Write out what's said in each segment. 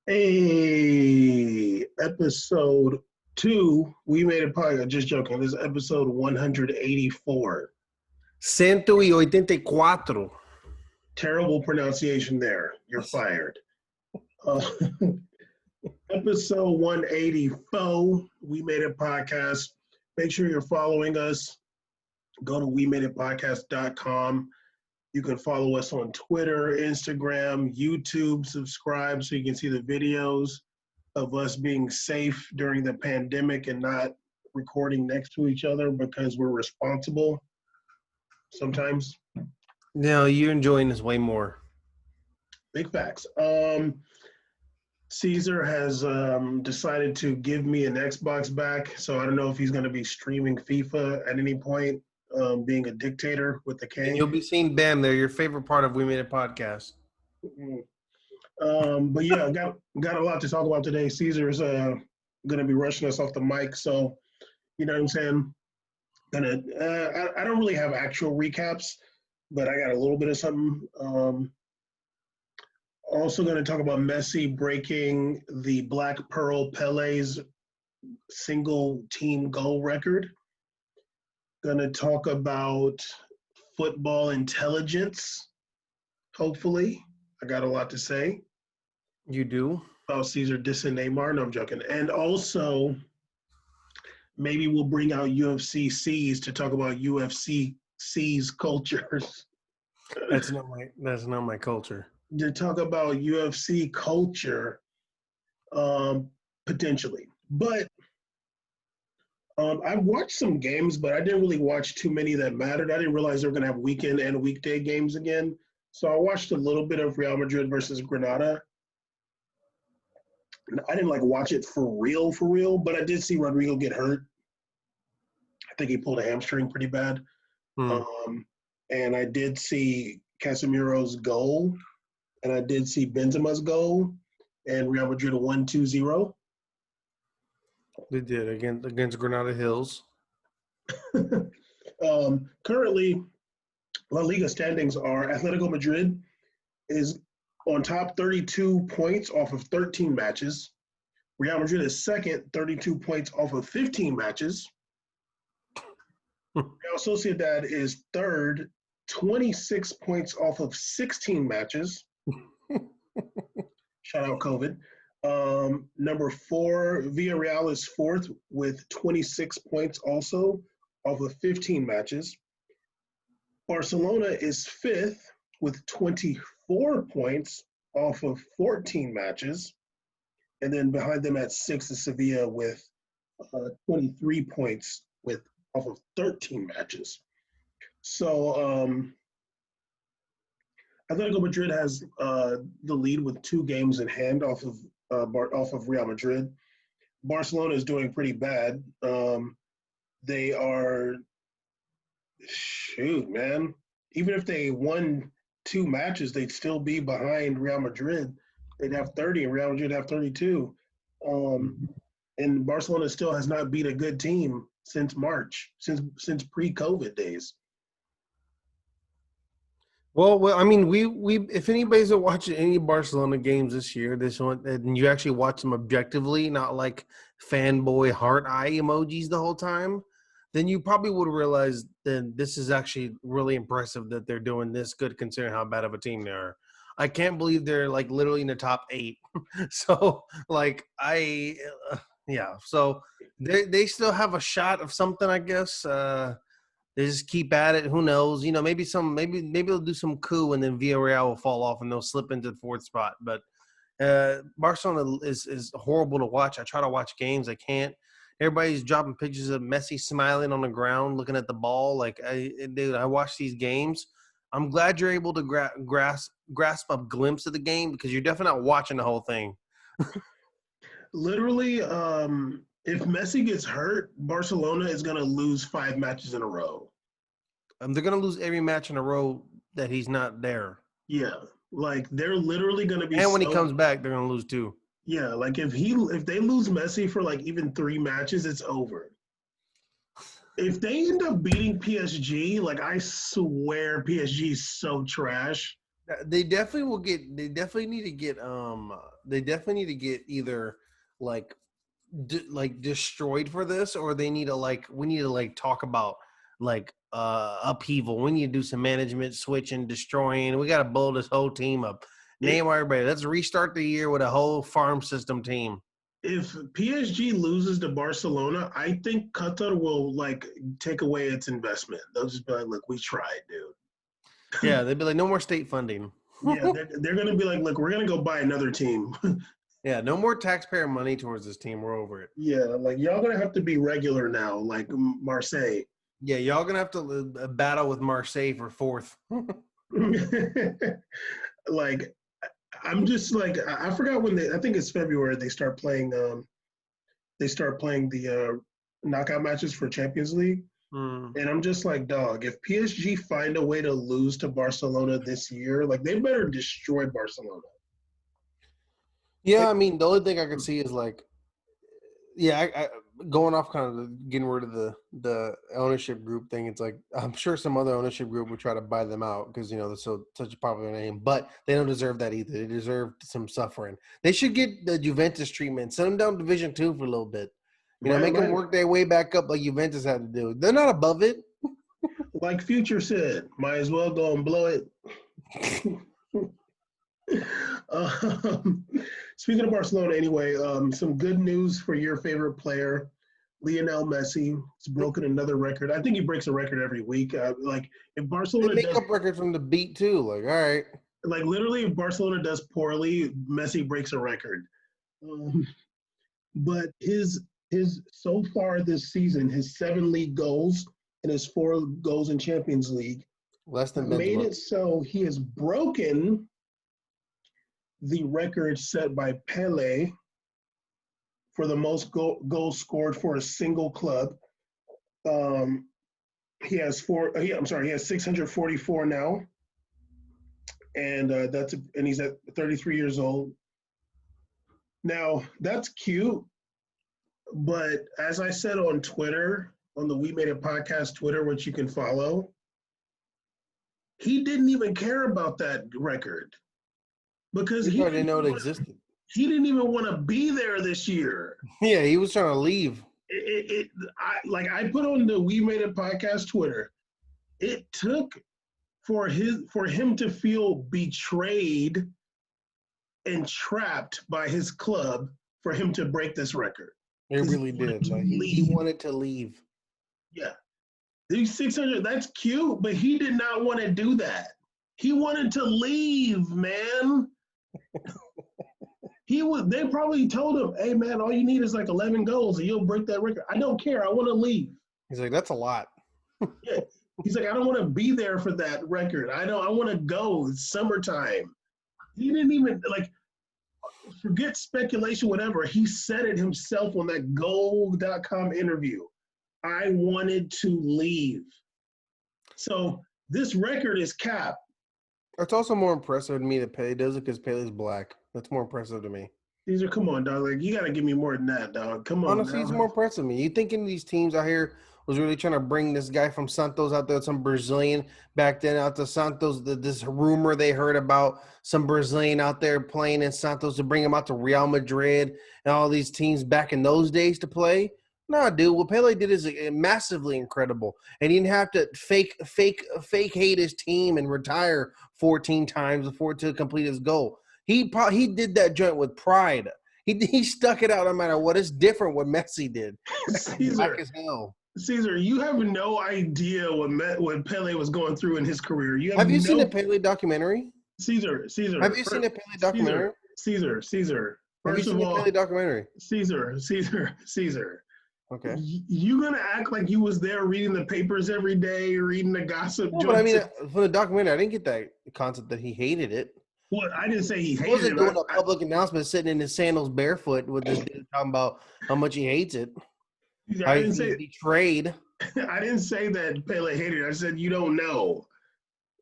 Hey, episode 2. We made a podcast. Just joking. This is episode 184. 184. Terrible pronunciation there. You're fired. Uh, episode 184. We made a podcast. Make sure you're following us. Go to wemadeitpodcast.com. You can follow us on Twitter, Instagram, YouTube. Subscribe so you can see the videos of us being safe during the pandemic and not recording next to each other because we're responsible sometimes. No, you're enjoying this way more. Big facts. Caesar has decided to give me an Xbox back, so I don't know if he's going to be streaming FIFA at any point, being a dictator with the And K. you'll be seeing Bam there, your favorite part of We Made It Podcast. But yeah, got a lot to talk about today. Caesar's going to be rushing us off the mic, so you know what I'm saying. I don't really have actual recaps, but I got a little bit of something. Also going to talk about Messi breaking the Black Pearl Pele's single team goal record. Going to talk about football intelligence. Hopefully, I got a lot to say. You do? About Caesar dissing Neymar. No, I'm joking. And also, maybe we'll bring out UFC C's to talk about UFC C's cultures. That's not my culture. To talk about UFC culture, potentially. But I watched some games, but I didn't really watch too many that mattered. I didn't realize they were going to have weekend and weekday games again. So I watched a little bit of Real Madrid versus Granada. I didn't watch it for real, but I did see Rodrigo get hurt. I think he pulled a hamstring pretty bad. And I did see Casemiro's goal, and I did see Benzema's goal, and Real Madrid won 2-0. They did against Granada Hills. Currently, La Liga standings are Atletico Madrid is on top, 32 points off of 13 matches. Real Madrid is second, 32 points off of 15 matches. Real Sociedad is third, 26 points off of 16 matches. Shout out COVID. Number 4, Villarreal is fourth with 26 points also off of 15 matches. Barcelona is fifth with 24 points off of 14 matches. And then behind them at 6 is Sevilla with 23 points off of 13 matches. So Atletico Madrid has the lead with 2 games in hand off of Real Madrid. Barcelona is doing pretty bad. They are, shoot, man. Even if they won 2 matches, they'd still be behind Real Madrid. They'd have 30, and Real Madrid have 32. And Barcelona still has not beat a good team since March, since pre-COVID days. Well, I mean, we if anybody's watching any Barcelona games this year, this one, and you actually watch them objectively, not like fanboy heart eye emojis the whole time, then you probably would realize that this is actually really impressive that they're doing this good considering how bad of a team they are. I can't believe they're literally in the top 8. So yeah, so they still have a shot of something, I guess. They just keep at it. Who knows? Maybe they'll do some coup and then Villarreal will fall off and they'll slip into the 4th spot. But Barcelona is horrible to watch. I try to watch games. I can't. Everybody's dropping pictures of Messi smiling on the ground, looking at the ball. I watch these games. I'm glad you're able to grasp a glimpse of the game because you're definitely not watching the whole thing. Literally, if Messi gets hurt, Barcelona is going to lose 5 matches in a row. They're going to lose every match in a row that he's not there. Yeah, they're literally going to be. And when he comes back, they're going to lose too. Yeah, if they lose Messi for even 3 matches, it's over. If they end up beating PSG, I swear PSG is so trash. They definitely will get. They definitely need to get. They definitely need to get either like destroyed for this, or they need to like. We need to like talk about like upheaval. We need to do some management switching, destroying. We got to blow this whole team up. Name everybody. Let's restart the year with a whole farm system team. If PSG loses to Barcelona, I think Qatar will like take away its investment. They'll just be like, "Look, we tried, dude." Yeah, they'd be like, no more state funding. Yeah, they're gonna be like, "Look, we're gonna go buy another team." Yeah, no more taxpayer money towards this team. We're over it. Yeah, like y'all gonna have to be regular now, like Marseille. Yeah, y'all gonna have to battle with Marseille for fourth. Like I'm just like I forgot when I think it's February they start playing the knockout matches for Champions League. And I'm just like, dog, if PSG find a way to lose to Barcelona this year, like they better destroy Barcelona. Yeah, I mean, the only thing I could see is like, yeah, I going off kind of getting rid of the ownership group thing. It's like I'm sure some other ownership group would try to buy them out because they're such a popular name, but they don't deserve that either. They deserve some suffering. They should get the Juventus treatment. Send them down to Division 2 for a little bit. Make them work their way back up like Juventus had to do. They're not above it. Like Future said, might as well go and blow it. Speaking of Barcelona, anyway, some good news for your favorite player, Lionel Messi. He's broken another record. I think he breaks a record every week. Like if Barcelona they make up records from the beat too. Like, all right, like literally, if Barcelona does poorly, Messi breaks a record. But his so far this season, his 7 league goals and his 4 goals in Champions League less than made Benzema. it so he has broken the record set by Pele for the most goals scored for a single club. He has 644 now, and and he's at 33 years old. Now that's cute, but as I said on Twitter, on the We Made It podcast Twitter, which you can follow, he didn't even care about that record because he didn't know it existed. He didn't even want to be there this year. Yeah, he was trying to leave. I put on the We Made It podcast Twitter. It took for him to feel betrayed and trapped by his club for him to break this record. It really did. Like he wanted to leave. Yeah. These 600, that's cute, but he did not want to do that. He wanted to leave, man. They probably told him, hey man, all you need is like 11 goals and you'll break that record. I don't care. I want to leave. He's like, that's a lot. Yeah. He's like, I don't want to be there for that record. I want to go. It's summertime. He didn't even forget speculation, whatever. He said it himself on that goal.com interview. I wanted to leave. So this record is capped. It's also more impressive to me that Pele does it because Pele's black. That's more impressive to me. Caesar, come on, dog. Like, you got to give me more than that, dog. Come on. Honestly, it's more impressive to me. You thinking these teams out here was really trying to bring this guy from Santos out there, some Brazilian back then out to Santos, this rumor they heard about some Brazilian out there playing in Santos to bring him out to Real Madrid and all these teams back in those days to play? No, dude. What Pele did is massively incredible, and he didn't have to fake hate his team and retire 14 times before to complete his goal. He did that joint with pride. He stuck it out no matter what. It's different what Messi did. Black as hell. Caesar, you have no idea what Pele was going through in his career. Have you seen a Pele documentary? Caesar. Have you seen a Pele documentary? Caesar. First of all, Pele documentary? Caesar. Okay. You gonna act like you was there reading the papers every day, reading the gossip? No, but I mean, for the documentary, I didn't get that concept that he hated it. Well, I didn't say he hated it. He wasn't doing a public announcement, sitting in his sandals barefoot with this dude talking about how much he hates it. I didn't say betrayed. I didn't say that Pele hated it. I said you don't know.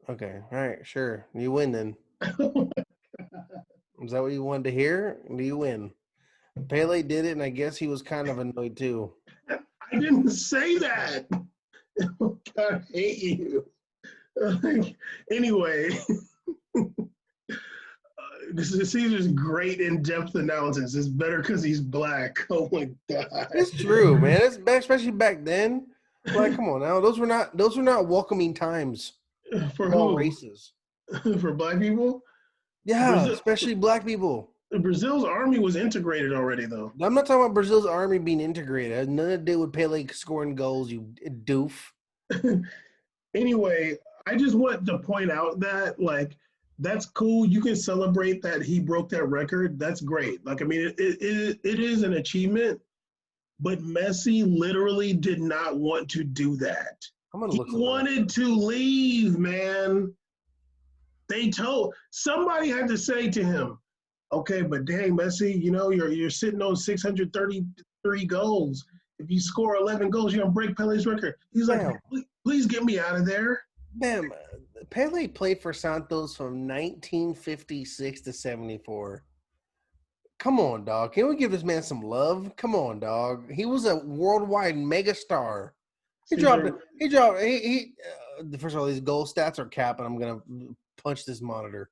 Okay, all right, sure. You win then. Is that what you wanted to hear? You win. Pele did it, and I guess he was kind of annoyed too. I didn't say that. Oh, God, I hate you. Anyway, This is Caesar's great in-depth analysis. It's better because he's black. Oh my god. It's true, man. It's especially back then. Like, come on now. Those were not welcoming times For of all who? races. For black people? Yeah, Brazil. especially black people. Brazil's army was integrated already, though. I'm not talking about Brazil's army being integrated. It has nothing to do with Pele scoring goals, you doof. Anyway, I just want to point out that like that's cool. You can celebrate that he broke that record. That's great. Like I mean, it is an achievement. But Messi literally did not want to do that. I'm gonna He look for the wanted record. to leave, man. They told somebody had to say to him, "Okay, but dang, Messi, you know you're sitting on 633 goals. If you score 11 goals, you're gonna break Pele's record." He's like, Bam, Please get me out of there." bam. Pele played for Santos from 1956 to 74. Come on, dog. Can we give this man some love? Come on, dog. He was a worldwide megastar. He dropped it. Caesar, He dropped. First of all, these goal stats are cap, and I'm gonna punch this monitor.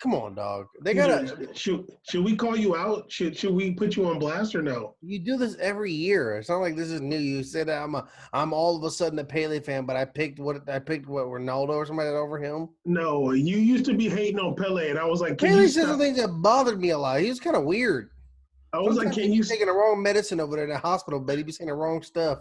Come on, dog. They Caesar, gotta. should we call you out? Should we put you on blast or no? You do this every year. It's not like this is new. You said that I'm all of a sudden a Pele fan, but I picked what Ronaldo or somebody over him. No, you used to be hating on Pele, and I was like, "Can you Pele said some stop?" things that bothered me a lot. He was kind of weird. I was like, Sometimes "Can he'd you?" be taking the wrong medicine over there in the hospital, but he'd be saying the wrong stuff.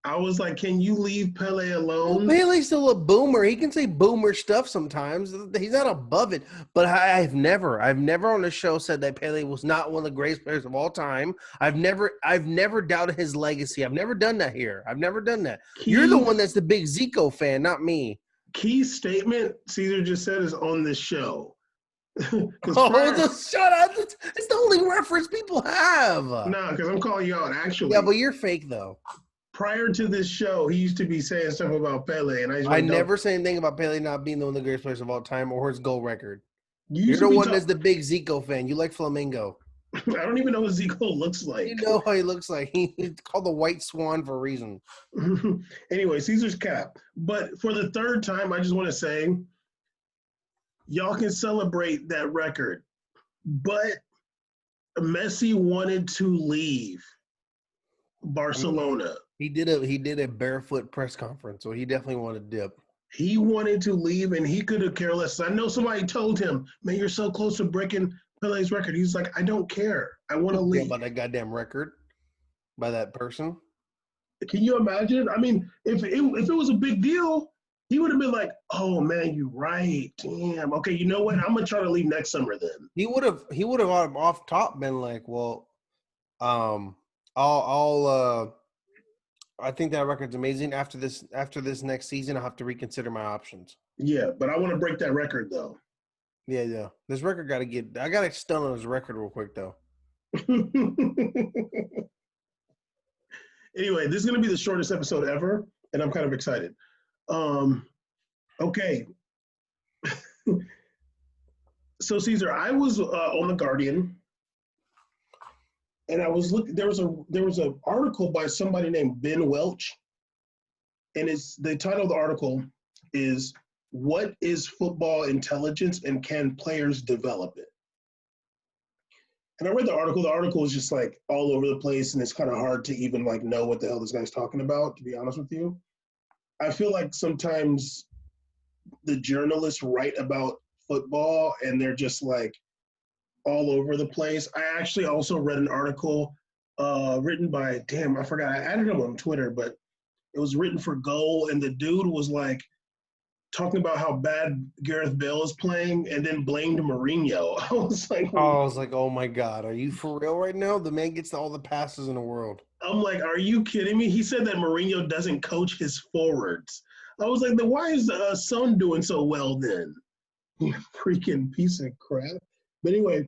I was like, "Can you leave Pele Well, alone?" Pele's still a boomer. He can say boomer stuff sometimes. He's not above it. But I've never on the show said that Pele was not one of the greatest players of all time. I've never doubted his legacy. I've never done that here. I've never done that. You're the Key one that's the big Zico fan, not me. key statement Caesar just said is on this show. Because Oh, just shut up. It's the only reference people have. because I'm calling you out. Actually, Yeah, but you're fake though. prior to this show, he used to be saying stuff about Pele, and I just I went, "Don't." never say anything about Pele not being one of the greatest players of all time or his goal record. You You're used to the be one talking. that's the big Zico fan. You like Flamingo. I don't even know what Zico looks You like. know how he looks like. He's called the White Swan for a reason. Anyway, Caesar's cap. But for the third time, I just want to say, y'all can celebrate that record. But Messi wanted to leave Barcelona. He did a barefoot press conference, so he definitely wanted to dip. He wanted to leave, and he could have cared less. I know somebody told him, "Man, you're so close to breaking Pele's record." He's like, "I don't care. I want to Yeah, leave." about that goddamn record by that person. Can you imagine? I mean, if it was a big deal, he would have been like, "Oh man, you're right. Damn. Okay, you know what? I'm gonna try to leave next summer then." He would have off top been like, well, I'll I think that record's amazing. After this next season, I'll have to reconsider my options. Yeah, but I want to break that record though. Yeah. This record I gotta stun on his record real quick though. Anyway, this is gonna be the shortest episode ever, and I'm kind of excited. Um, okay. So Caesar, I was on the Guardian, and I was looking. There was a article by somebody named Ben Welch, and it's the title of the article is "What is football intelligence and can players develop it?" And I read the article. The article is just like all over the place, and it's kind of hard to even like know what the hell this guy's talking about. To be honest with you, I feel like sometimes the journalists write about football, and they're just like all over the place. I actually also read an article written by, damn, I forgot. I added him on Twitter, but it was written for Goal, and the dude was like talking about how bad Gareth Bale is playing, and then blamed Mourinho. I was like, Oh, I was like, oh my God, are you for real right now? The man gets all the passes in the world. I'm like, are you kidding me? He said that Mourinho doesn't coach his forwards. I was like, then why is Son doing so well then? You freaking piece of crap. But anyway,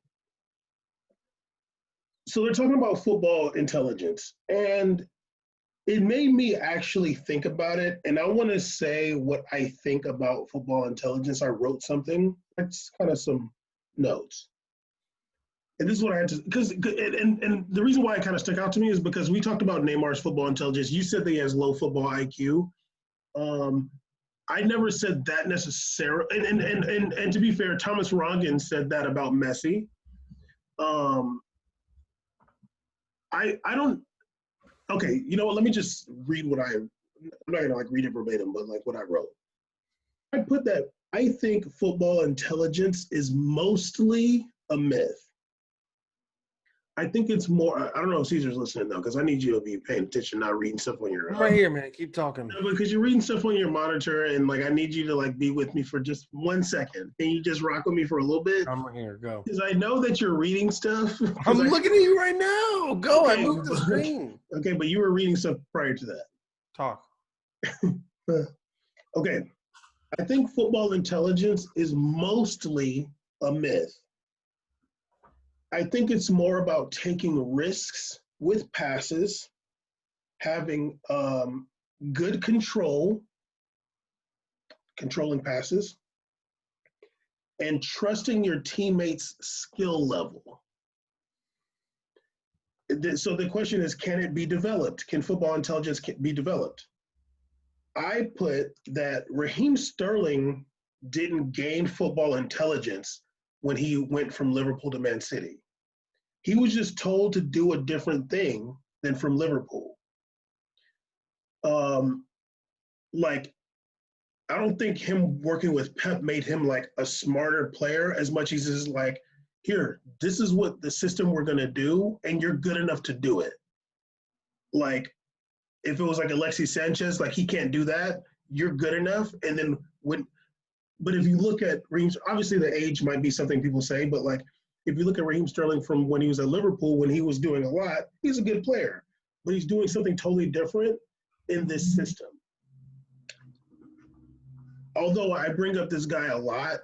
so they're talking about football intelligence, and it made me actually think about it. And I want to say what I think about football intelligence. I wrote something. It's kind of some notes. And this is what I had to, because, and the reason why it kind of stuck out to me is because we talked about Neymar's football intelligence. You said that he has low football IQ. Um, I never said that necessarily. And to be fair, Thomas Rongen said that about Messi. Um, I don't. Okay, you know what? Let me just read what I'm not gonna like read it verbatim, but like what I wrote. I put that I think football intelligence is mostly a myth. I think it's more. I don't know if Caesar's listening though, because I need you to be paying attention, not reading stuff on your. I'm right here, man. Keep talking. No, because you're reading stuff on your monitor, and like I need you to like be with me for just 1 second. Can you just rock with me for a little bit? I'm right here. Go. Because I know that you're reading stuff. I'm looking at you right now. Go. Okay, I moved the screen. Okay, but you were reading stuff prior to that. Talk. Okay, I think football intelligence is mostly a myth. I think it's more about taking risks with passes, having good controlling passes, and trusting your teammates' skill level. So the question is, can it be developed? Can football intelligence be developed? I put that Raheem Sterling didn't gain football intelligence when he went from Liverpool to Man City. He was just told to do a different thing than from Liverpool. Like, I don't think him working with Pep made him like a smarter player as much as he's like, here, this is what the system we're going to do, and you're good enough to do it. Like, if it was like Alexis Sanchez, like he can't do that, you're good enough. And then but if you look at Raheem, obviously the age might be something people say, but like if you look at Raheem Sterling from when he was at Liverpool, when he was doing a lot, he's a good player, but he's doing something totally different in this system. Although I bring up this guy a lot,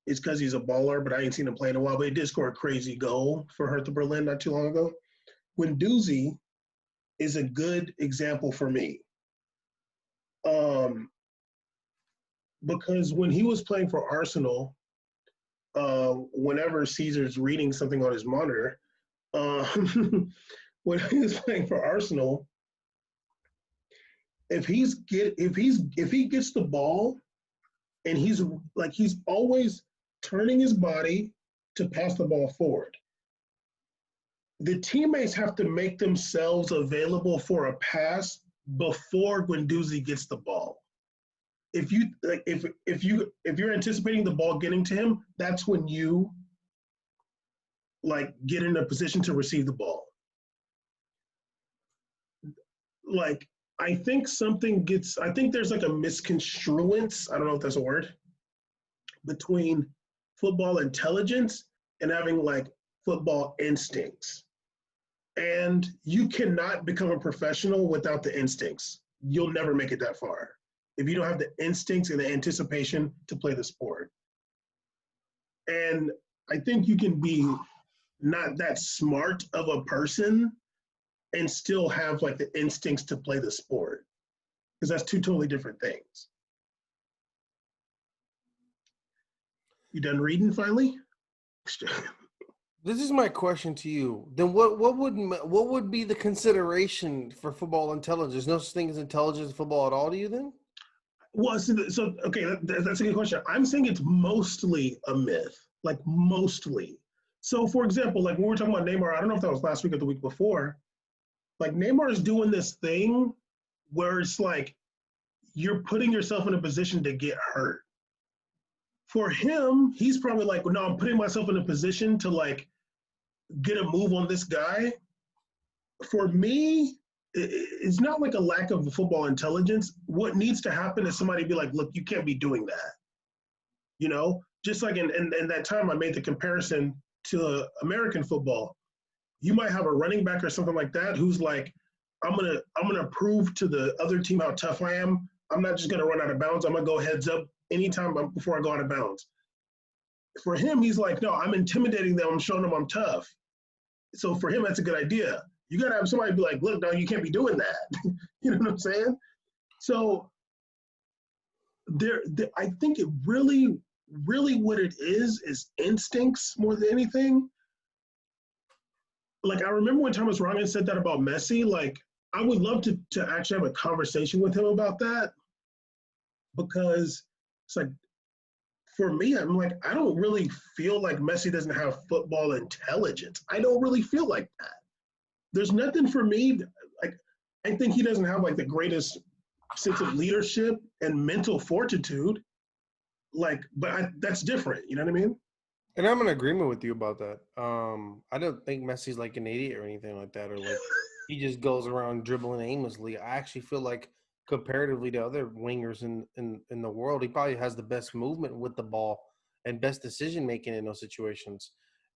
it's because he's a baller, but I ain't seen him play in a while. But he did score a crazy goal for Hertha Berlin not too long ago. Guendouzi is a good example for me. Because when he was playing for Arsenal, whenever Caesar's reading something on his monitor, when he was playing for Arsenal, if he gets the ball and he's always turning his body to pass the ball forward, the teammates have to make themselves available for a pass before Guendouzi gets the ball. If you're anticipating the ball getting to him, that's when you like get in a position to receive the ball. Like I think there's like a misconstruence, I don't know if that's a word, between football intelligence and having like football instincts. And you cannot become a professional without the instincts. You'll never make it that far if you don't have the instincts and the anticipation to play the sport. And I think you can be not that smart of a person and still have like the instincts to play the sport, because that's two totally different things. You done reading finally? This is my question to you. Then what would be the consideration for football intelligence? No such thing as intelligence in football at all to you then? Well, so okay, that's a good question. I'm saying it's mostly a myth, like mostly. So, for example, like when we were talking about Neymar, I don't know if that was last week or the week before. Like Neymar is doing this thing where it's like you're putting yourself in a position to get hurt. For him, he's probably like, well, no, I'm putting myself in a position to like get a move on this guy. For me, it's not like a lack of football intelligence. What needs to happen is somebody be like, look, you can't be doing that. You know, just like in that time I made the comparison to American football. You might have a running back or something like that who's like, I'm gonna prove to the other team how tough I am. I'm not just gonna run out of bounds. I'm gonna go heads up anytime before I go out of bounds. For him, he's like, no, I'm intimidating them. I'm showing them I'm tough. So for him, that's a good idea. You got to have somebody be like, look, no, you can't be doing that. You know what I'm saying? So I think it really what it is instincts more than anything. Like I remember when Thomas Rongen said that about Messi, like I would love to actually have a conversation with him about that. because it's like, for me, I'm like, I don't really feel like Messi doesn't have football intelligence. I don't really feel like that. There's nothing for me, like, I think he doesn't have like the greatest sense of leadership and mental fortitude. Like, but that's different. You know what I mean? And I'm in agreement with you about that. I don't think Messi's like an idiot or anything like that, or like he just goes around dribbling aimlessly. I actually feel like comparatively to other wingers in the world, he probably has the best movement with the ball and best decision making in those situations.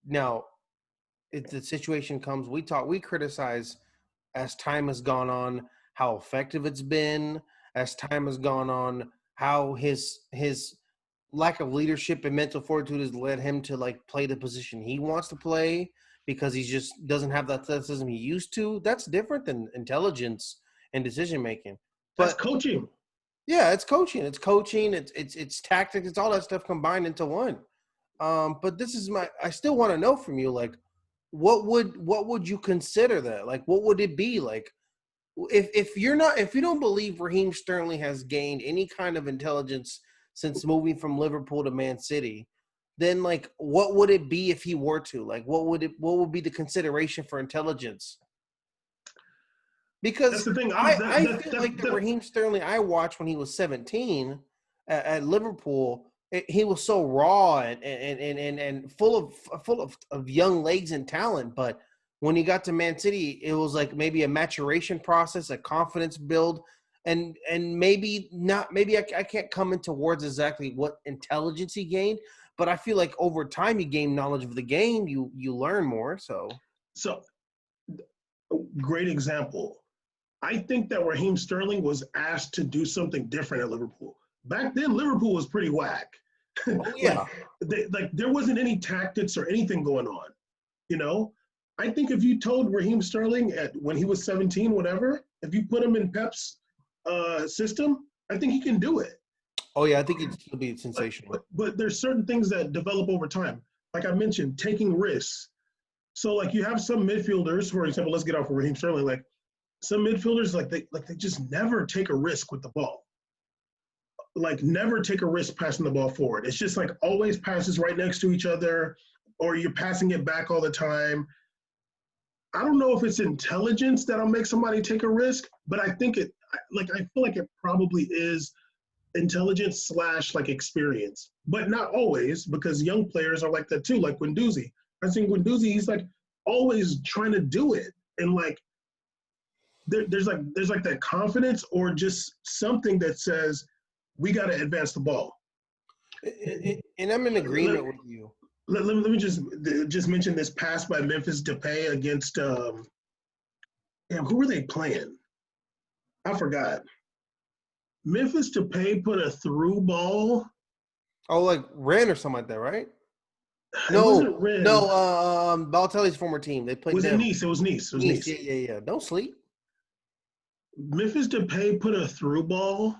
Now, if the situation comes, we criticize as time has gone on how effective it's been, as time has gone on how his lack of leadership and mental fortitude has led him to like play the position he wants to play because he just doesn't have the athleticism he used to. That's different than intelligence and decision making. That's But coaching. yeah, it's coaching. It's coaching. It's tactics. It's all that stuff combined into one. But this is I still want to know from you, like, what would you consider that? Like, what would it be like? If you don't believe Raheem Sterling has gained any kind of intelligence since moving from Liverpool to Man City, then like what would it be if he were to? Like what would be the consideration for intelligence? That's Because the thing. I feel like the Raheem Sterling I watched when he was 17 at Liverpool, he was so raw and full of young legs and talent. But when he got to Man City, it was like maybe a maturation process, a confidence build, and maybe not. Maybe I can't come into words exactly what intelligence he gained, but I feel like over time you gain knowledge of the game, you learn more. So, great example. I think that Raheem Sterling was asked to do something different at Liverpool. Back then, Liverpool was pretty whack. Oh yeah. like, there wasn't any tactics or anything going on. You know, I think if you told Raheem Sterling at when he was 17, whatever, if you put him in Pep's system, I think he can do it. Oh yeah, I think it'll be But, sensational. but there's certain things that develop over time. Like I mentioned, taking risks. So like you have some midfielders, for example, let's get off of Raheem Sterling. Like some midfielders, they just never take a risk with the ball. Like never take a risk passing the ball forward. It's just like always passes right next to each other, or you're passing it back all the time. I don't know if it's intelligence that'll make somebody take a risk, but I think I feel like it probably is intelligence slash like experience, but not always because young players are like that too. Like Guendouzi, I think Guendouzi, he's like always trying to do it, and like there's like that confidence or just something that says we got to advance the ball. And I'm in Let, agreement with you. let me just mention this pass by Memphis Depay against damn, who were they playing? I forgot. Memphis Depay put a through ball. Oh, like Ren or something like that, right? It No, wasn't Ren. no. Balotelli's former team. They played Was it them. Nice? It was Nice. It was Nice. Nice. Yeah. Don't sleep. Memphis Depay put a through ball.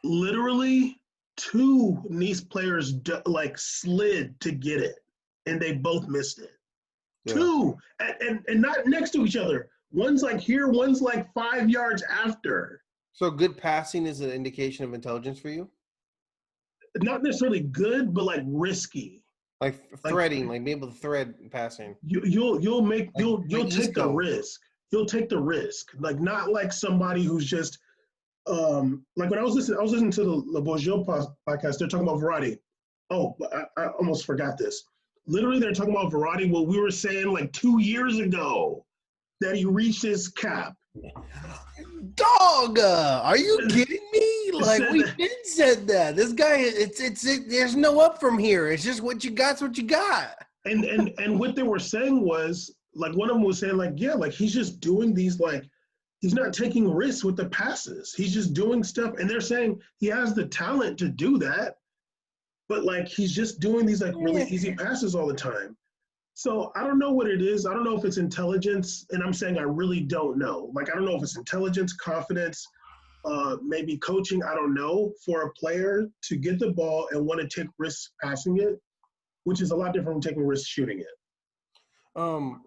Literally, two Nice players like slid to get it, and they both missed it. Yeah. Two, and not next to each other. One's like here, one's like 5 yards after. So good passing is an indication of intelligence for you. Not necessarily good, but like risky. Like Like threading, like being able to thread passing, you'll like take the Isco. risk. You'll take the risk. Like not like somebody who's just like when I was listening to the Le Bourgeois podcast. They're talking about variety. Oh, I almost forgot this. Literally, they're talking about variety. What we were saying like 2 years ago that he reached his cap. Dog, are you kidding me? Like Said we that, been said that. This guy, there's no up from here. It's just what you got's what you got. and what they were saying was like one of them was saying like yeah, like he's just doing these like he's not taking risks with the passes. He's just doing stuff, and they're saying he has the talent to do that, but like he's just doing these like really easy passes all the time. So I don't know what it is. I don't know if it's intelligence, and I'm saying I really don't know. Like I don't know if it's intelligence, confidence, maybe coaching. I don't know for a player to get the ball and want to take risks passing it, which is a lot different from taking risks shooting it. Um,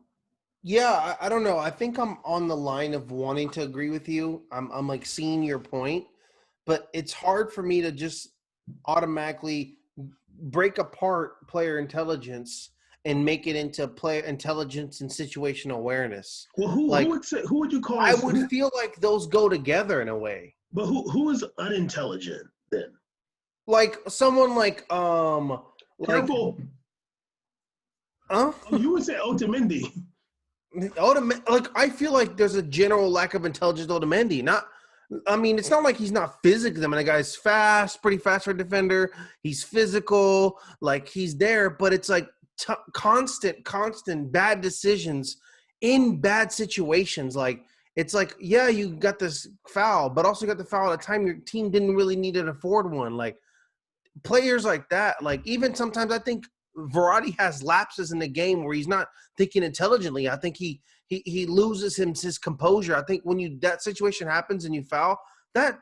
yeah, I don't know. I think I'm on the line of wanting to agree with you. I'm like seeing your point, but it's hard for me to just automatically break apart player intelligence and make it into player intelligence and situational awareness. Well, Like who would you call I as would who? feel like those go together in a way. But who is unintelligent then? Like someone like Careful. huh? Oh, you would say Otamendi. Like I feel like there's a general lack of intelligence to Otamendi. Not, I mean, it's not like he's not physical. I mean, the guy's fast, pretty fast for a defender. He's physical, like he's there, but it's like constant bad decisions in bad situations. Like it's like, yeah, you got this foul, but also got the foul at a time your team didn't really need to afford one. Like players like that, like even sometimes I think Verratti has lapses in the game where he's not thinking intelligently. I think he loses his composure. I think when that situation happens and you foul, that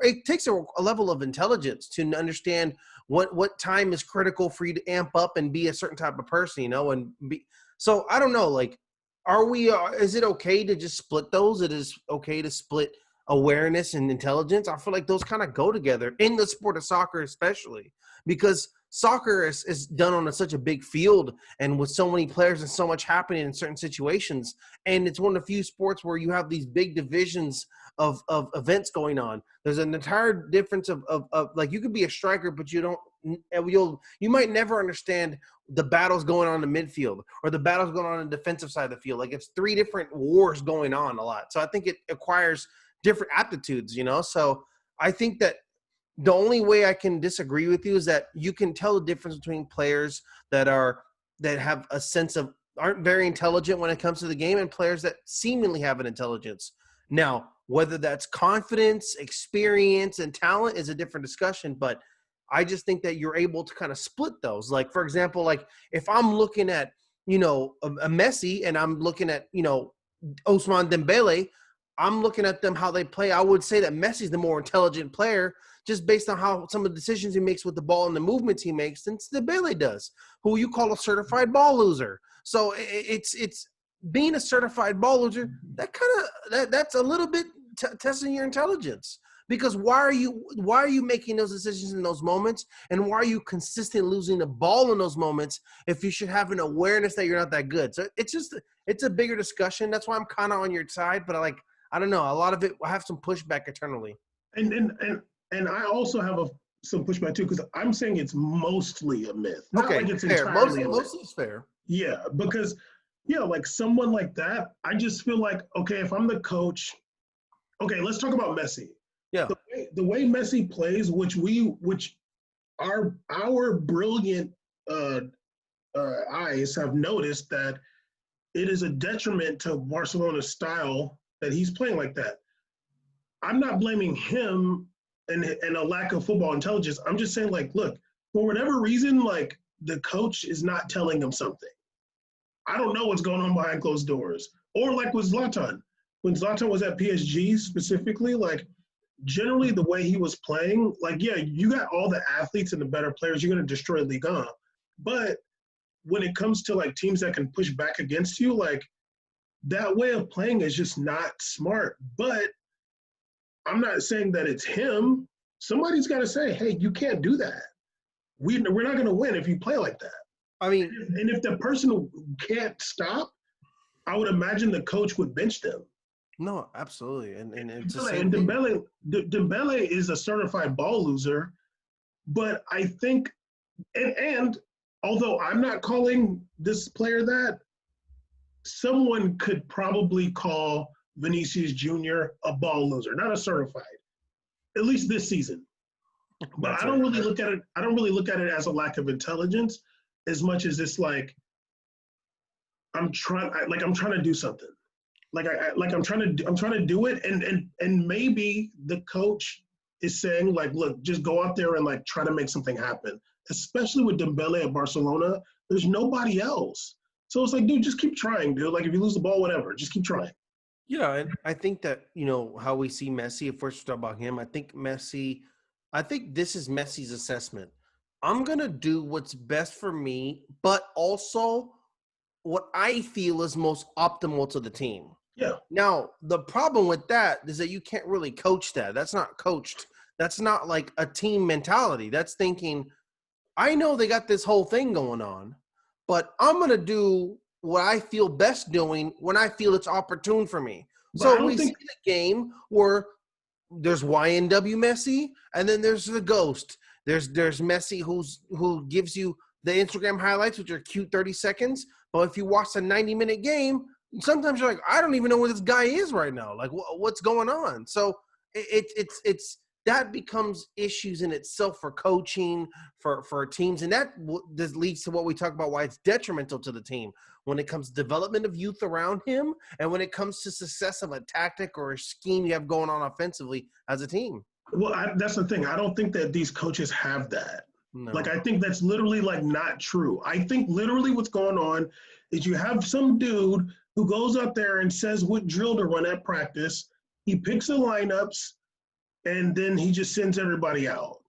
it takes a level of intelligence to understand what time is critical for you to amp up and be a certain type of person, and be. So I don't know, like, are we? Is it okay to just split those? It is okay to split awareness and intelligence. I feel like those kind of go together in the sport of soccer, especially because soccer is done on such a big field and with so many players and so much happening in certain situations. And it's one of the few sports where you have these big divisions of events going on. There's an entire difference of like you could be a striker, but you might never understand the battles going on in the midfield or the battles going on in the defensive side of the field. Like it's three different wars going on a lot. So I think it acquires different aptitudes, So I think that the only way I can disagree with you is that you can tell the difference between players that have a sense of aren't very intelligent when it comes to the game and players that seemingly have an intelligence. Now, whether that's confidence, experience, and talent is a different discussion, but I just think that you're able to kind of split those. Like, for example, like if I'm looking at, a Messi and I'm looking at, Ousmane Dembele, I'm looking at them how they play. I would say that Messi's the more intelligent player just based on how some of the decisions he makes with the ball and the movements he makes than Dembele does, who you call a certified ball loser. So it's being a certified ball loser, that's a little bit testing your intelligence. Because why are you making those decisions in those moments, and why are you consistently losing the ball in those moments if you should have an awareness that you're not that good? So it's a bigger discussion. That's why I'm kind of on your side, but I don't know. A lot of it, I have some pushback internally. And I also have some pushback too because I'm saying it's mostly a myth, not Okay, like it's fair. entirely a myth. Most is fair. Yeah, because like someone like that, I just feel like okay, if I'm the coach, okay, let's talk about Messi. Yeah. The way Messi plays, which our brilliant eyes have noticed that it is a detriment to Barcelona's style that he's playing like that. I'm not blaming him and a lack of football intelligence. I'm just saying, like, look, for whatever reason, like the coach is not telling him something. I don't know what's going on behind closed doors. Or like with Zlatan. When Zlatan was at PSG specifically, like generally the way he was playing, like, yeah, you got all the athletes and the better players, you're going to destroy Liga. But when it comes to like teams that can push back against you, like that way of playing is just not smart. But I'm not saying that it's him. Somebody's got to say, hey, you can't do that. We're not going to win if you play like that. I mean, and if the person can't stop, I would imagine the coach would bench them. No, absolutely. And it's the and same thing. Dembele is a certified ball loser, but I think, and although I'm not calling this player that, someone could probably call Vinicius Jr. a ball loser, not a certified, at least this season. But I don't really look at it. I don't really look at it as a lack of intelligence, as much as it's like I'm trying to do something. I'm trying to do it, and maybe the coach is saying like, look, just go out there and like try to make something happen. Especially with Dembele at Barcelona, there's nobody else. So it's like, dude, just keep trying, dude. Like if you lose the ball, whatever, just keep trying. Yeah, and I think that, how we see Messi, if we're talking about him, I think this is Messi's assessment. I'm going to do what's best for me, but also what I feel is most optimal to the team. Yeah. Now, the problem with that is that you can't really coach that. That's not coached. That's not like a team mentality. That's thinking, I know they got this whole thing going on, but I'm going to do what I feel best doing when I feel it's opportune for me. But I So don't we see think the game where there's YNW Messi, and then there's the ghost. There's Messi who gives you the Instagram highlights, which are cute 30 seconds. But if you watch a 90-minute game, sometimes you're like, I don't even know where this guy is right now. Like, what's going on? So it's that becomes issues in itself for coaching, for teams, and that this leads to what we talk about, why it's detrimental to the team when it comes to development of youth around him, and when it comes to success of a tactic or a scheme you have going on offensively as a team. well, that's the thing. I don't think that these coaches have that. Like, No. I think that's literally like not true. I think literally what's going on is you have some dude who goes out there and says what drill to run at practice. He picks the lineups, and then he just sends everybody out.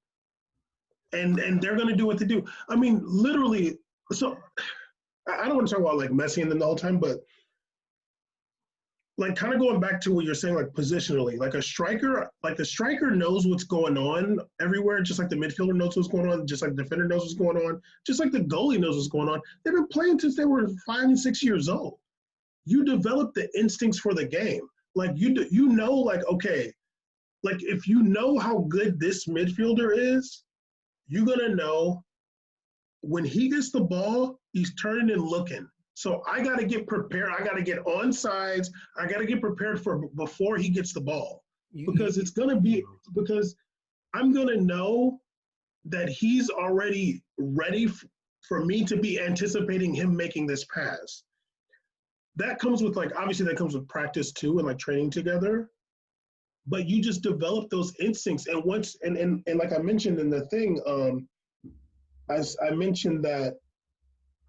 And they're going to do what they do. I mean, literally. So I don't want to talk about like Messi and them the whole time, but like kind of going back to what you're saying, like positionally, like the striker knows what's going on everywhere, just like the midfielder knows what's going on, just like the defender knows what's going on, just like the goalie knows what's going on. They've been playing since they were 5 and 6 years old. You develop the instincts for the game. Like you know, like, okay, like if you know how good this midfielder is, you're gonna know when he gets the ball, he's turning and looking. So I got to get prepared. I got to get on sides. I got to get prepared for before he gets the ball, because it's going to be, because I'm going to know that he's already ready for me to be anticipating him making this pass. That comes with, like, obviously that comes with practice too, and like training together. But you just develop those instincts, and once and like I mentioned in the thing, I mentioned that,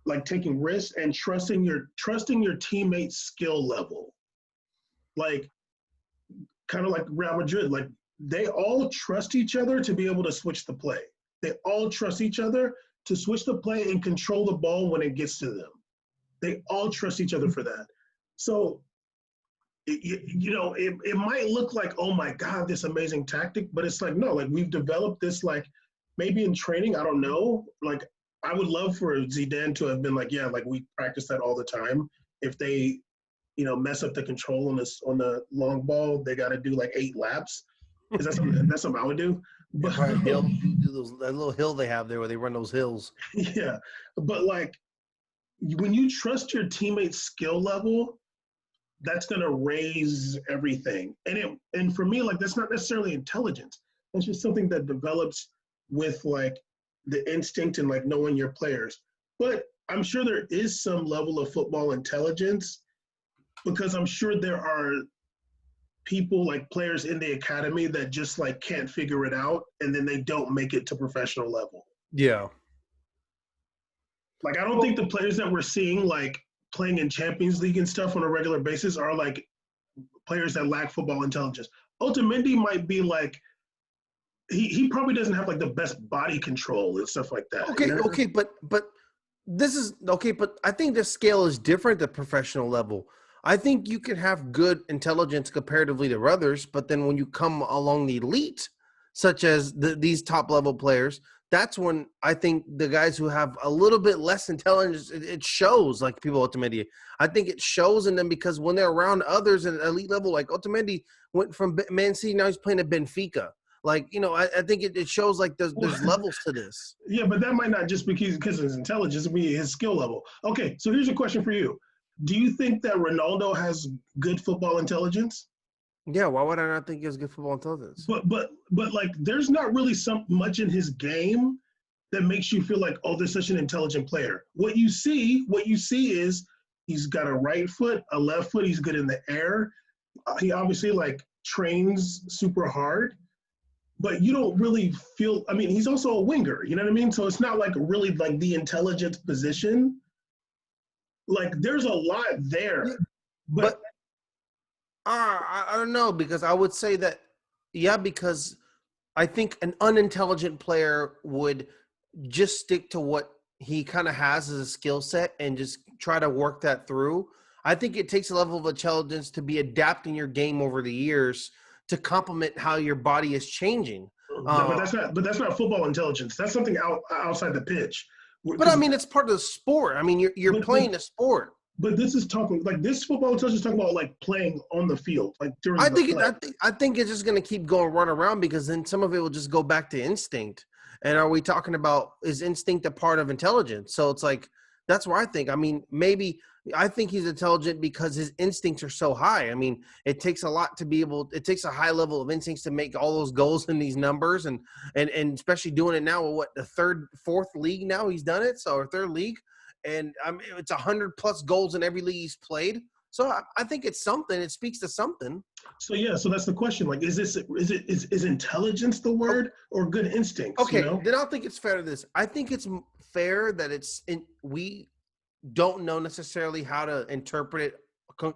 like, taking risks and trusting your teammates' skill level, like kind of like Real Madrid, like they all trust each other to be able to switch the play. They all trust each other to switch the play and control the ball when it gets to them. They all trust each other for that. So it might look like, oh my God, this amazing tactic, but it's like, no, like we've developed this, like maybe in training, I don't know, like I would love for Zidane to have been like, yeah, like we practice that all the time. If they, mess up the control on the long ball, they got to do like 8 laps. Is that something? That's something I would do. But Probably hill, do that little hill they have there where they run those hills. yeah, but like when you trust your teammates' skill level, that's going to raise everything. And for me, like that's not necessarily intelligence. That's just something that develops with like the instinct and like knowing your players. But I'm sure there is some level of football intelligence, because I'm sure there are people, like players in the academy, that just like can't figure it out, and then they don't make it to professional level. Yeah. Like I don't think the players that we're seeing like playing in Champions League and stuff on a regular basis are like players that lack football intelligence. Otamendi might be like, he probably doesn't have like the best body control and stuff like that. Okay, okay, but this is okay, but I think the scale is different at professional level. I think you can have good intelligence comparatively to others, but then when you come along the elite, such as these top level players, that's when I think the guys who have a little bit less intelligence, it shows, like people Otamendi. I think it shows in them because when they're around others at elite level, like Otamendi went from Man City, now he's playing at Benfica. Like, I think it shows like there's levels to this. Yeah, but that might not just be because of his intelligence, it be his skill level. Okay, so here's a question for you. Do you think that Ronaldo has good football intelligence? Yeah, why would I not think he has good football intelligence? But like there's not really much in his game that makes you feel like, oh, there's such an intelligent player. What you see is he's got a right foot, a left foot, he's good in the air. He obviously like trains super hard, but you don't really feel, I mean, he's also a winger, you know what I mean? So it's not like really like the intelligent position. Like there's a lot there, but I don't know, because I would say that, yeah, because I think an unintelligent player would just stick to what he kind of has as a skill set and just try to work that through. I think it takes a level of intelligence to be adapting your game over the years to complement how your body is changing. But that's not football intelligence. That's something outside the pitch. But I mean, it's part of the sport. I mean, you're playing a sport. But this is talking like this football intelligence is talking about like playing on the field, like during I the think play. I think it's just going to keep going run around because then some of it will just go back to instinct. And are we talking about is instinct a part of intelligence? So it's like that's where I think. I mean, maybe I think he's intelligent because his instincts are so high. I mean, it takes a lot to be able. It takes a high level of instincts to make all those goals in these numbers, and especially doing it now. What the fourth league now he's done it, so or third league, and I mean it's 100+ goals in every league he's played. So I think it's something. It speaks to something. So yeah, so that's the question. Like, is intelligence the word or good instincts? Okay, then I'll think it's fair to this. I think it's fair that we don't know necessarily how to interpret it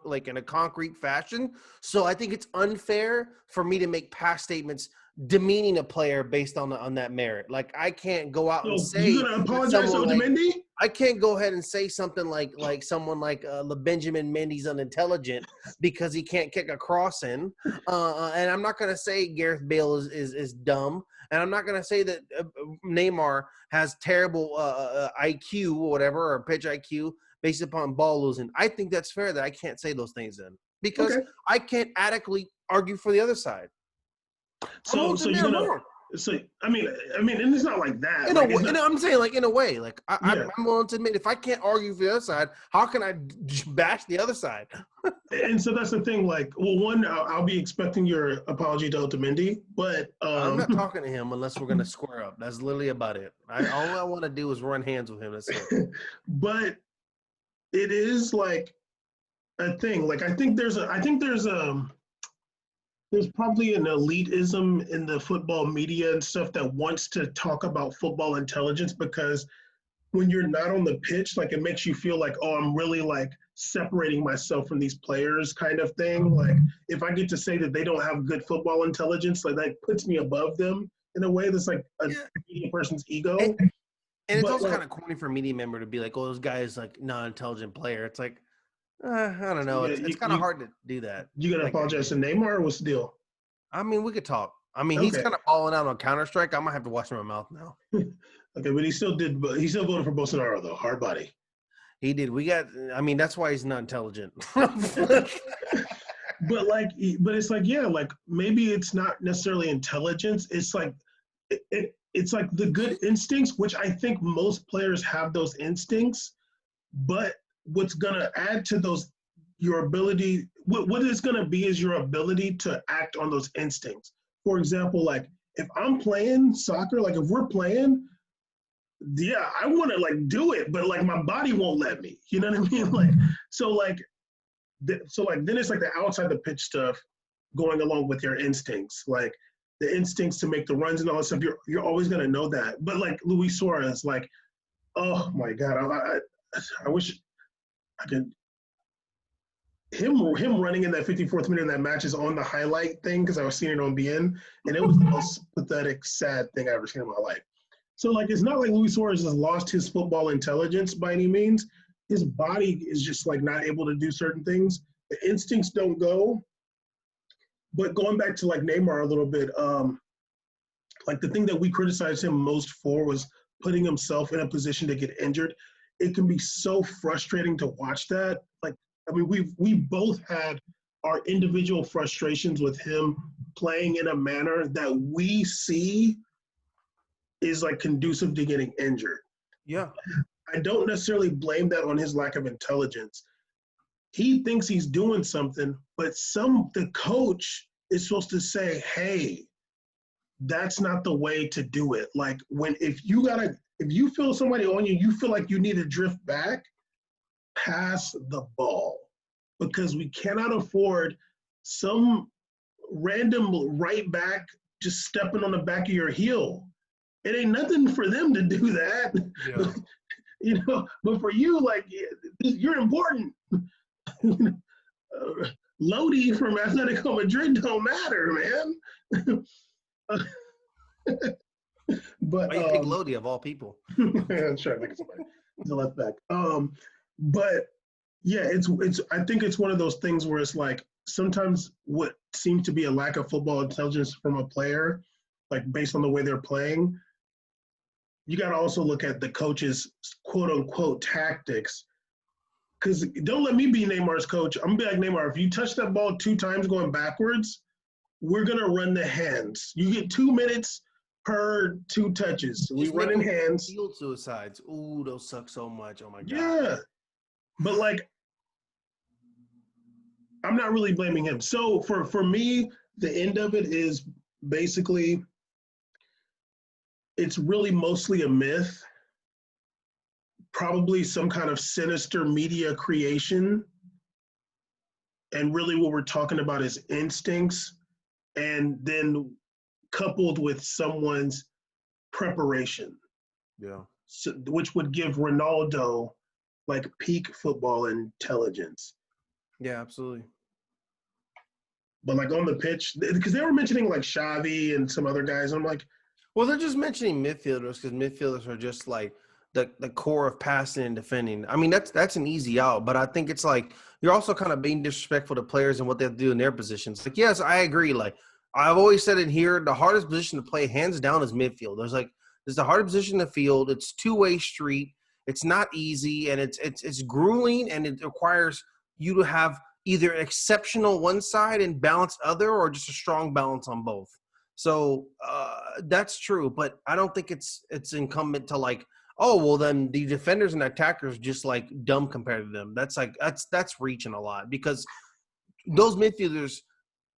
like in a concrete fashion. So I think it's unfair for me to make past statements demeaning a player based on that merit. Like I can't go out and say you gonna apologize to Otamendi? I can't go ahead and say something like someone like Benjamin Mendy's unintelligent because he can't kick a cross in, and I'm not gonna say Gareth Bale is dumb, and I'm not gonna say that Neymar has terrible IQ or whatever or pitch IQ based upon ball losing. I think that's fair that I can't say those things then because I can't adequately argue for the other side. So you're gonna. So I mean, and it's not like that. I'm saying like in a way, like I'm willing to admit if I can't argue for the other side, how can I bash the other side? And so that's the thing. Like, well, one, I'll be expecting your apology to Otamendi, but I'm not talking to him unless we're gonna square up. That's literally about it. All I want to do is run hands with him. That's it. But it is like a thing. Like I think there's probably an elitism in the football media and stuff that wants to talk about football intelligence because when you're not on the pitch, like it makes you feel like, oh, I'm really like separating myself from these players kind of thing. Like if I get to say that they don't have good football intelligence, like that puts me above them in a way that's like a media person's ego. And it's also kind of corny for a media member to be like, oh, this guy is like not an intelligent player. It's like, I don't know. It's kind of hard to do that. You gonna apologize to Neymar or what's the deal? I mean, we could talk. I mean, he's kind of balling out on Counter-Strike. I might have to wash my mouth now. Okay, but he still voted for Bolsonaro though. Hard body. He did. That's why he's not intelligent. But it's like, yeah, like maybe it's not necessarily intelligence. It's like it's like the good instincts, which I think most players have those instincts. But what's gonna add to those your ability? What it's gonna be is your ability to act on those instincts. For example, like if I'm playing soccer, like if we're playing, yeah, I want to like do it, but like my body won't let me. You know what I mean? Like so then it's like the outside the pitch stuff going along with your instincts, like the instincts to make the runs and all that stuff. You're always gonna know that. But like Luis Suarez, like, oh my God, I wish I could. Him running in that 54th minute in that match is on the highlight thing because I was seeing it on BN, and it was the most pathetic, sad thing I've ever seen in my life. So, like, it's not like Luis Suarez has lost his football intelligence by any means. His body is just, like, not able to do certain things. The instincts don't go. But going back to, like, Neymar a little bit, like, the thing that we criticized him most for was putting himself in a position to get injured. It can be so frustrating to watch that. Like, I mean, we both had our individual frustrations with him playing in a manner that we see is like conducive to getting injured. Yeah. I don't necessarily blame that on his lack of intelligence. He thinks he's doing something, but the coach is supposed to say, hey, that's not the way to do it. Like if you feel somebody on you, you feel like you need to drift back, pass the ball, because we cannot afford some random right back just stepping on the back of your heel. It ain't nothing for them to do that. Yeah. But for you, like, you're important. Lodi from Atletico Madrid don't matter, man. But why you pick Lodi of all people? I'm trying to think of somebody. He's a left back. But yeah, I think it's one of those things where it's like sometimes what seems to be a lack of football intelligence from a player like based on the way they're playing, you got to also look at the coach's quote unquote tactics. Because don't let me be Neymar's coach. I'm gonna be like, Neymar, if you touch that ball 2 times going backwards, we're gonna run the hands. You get 2 minutes per 2 touches. So we Just run make in them hands. field suicides. Ooh, those suck so much. Oh my god. Yeah. But like, I'm not really blaming him. So for me, the end of it is basically it's really mostly a myth, probably some kind of sinister media creation. And really what we're talking about is instincts and then coupled with someone's preparation, Yeah. so, which would give Ronaldo like peak football intelligence. Yeah, absolutely. But like on the pitch, because they were mentioning like Xavi and some other guys, I'm like, Well, they're just mentioning midfielders because midfielders are just like the core of passing and defending. I mean, that's an easy out, but I think it's like you're also kind of being disrespectful to players and what they have to do in their positions. Like, yes, I agree. Like I've always said it here, the hardest position to play hands down is midfield. There's the hardest position in the field. It's two-way street. It's not easy, and it's grueling, and it requires you to have either exceptional one side and balance other, or just a strong balance on both. So that's true, but I don't think it's incumbent to like, oh well, then the defenders and attackers just like dumb compared to them. That's like that's reaching a lot because those midfielders,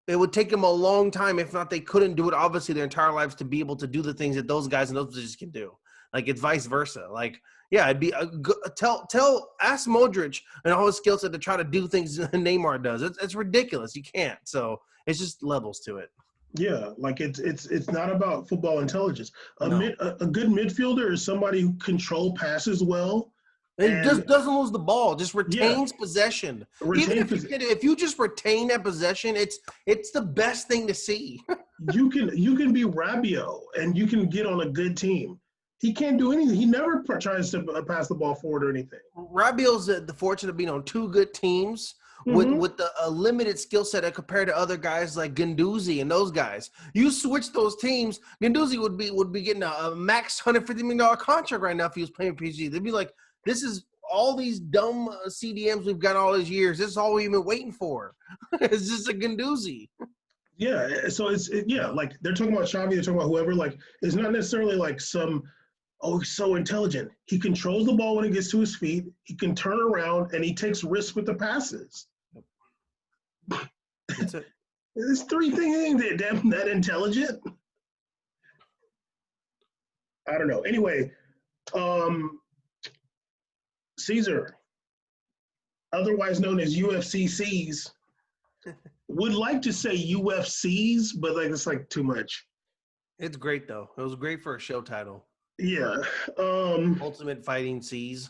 it would take them a long time, if not they couldn't do it obviously their entire lives to be able to do the things that those guys in those positions can do. Like it's vice versa. Like yeah, it'd be a good, ask Modric and all his skill set to try to do things Neymar does. It's ridiculous. You can't. So it's just levels to it. yeah, like it's not about football intelligence. No. A good midfielder is somebody who control passes well It and just doesn't lose the ball. Just yeah, retains possession. Even retain. if you just retain that possession, it's the best thing to see. You can be Rabiot and you can get on a good team. He can't do anything. He never tries to pass the ball forward or anything. Rabiot's the fortune of being on 2 good teams Mm-hmm. with a limited skill set compared to other guys like Guendouzi and those guys. You switch those teams, Guendouzi would be getting a max $150 million contract right now if he was playing PG. They'd be like, this is all these dumb CDMs we've got all these years. This is all we've been waiting for. It's just a Guendouzi. Yeah, so yeah, like they're talking about Xavi, they're talking about whoever. Like it's not necessarily like some he's so intelligent. He controls the ball when it gets to his feet. He can turn around and he takes risks with the passes. That's it. There's 3 things that damn that intelligent. I don't know. Anyway, um, Caesar, otherwise known as UFCCs, would like to say UFCs, but like it's like too much. It's great though. It was great for a show title. Yeah. Ultimate Fighting Seas.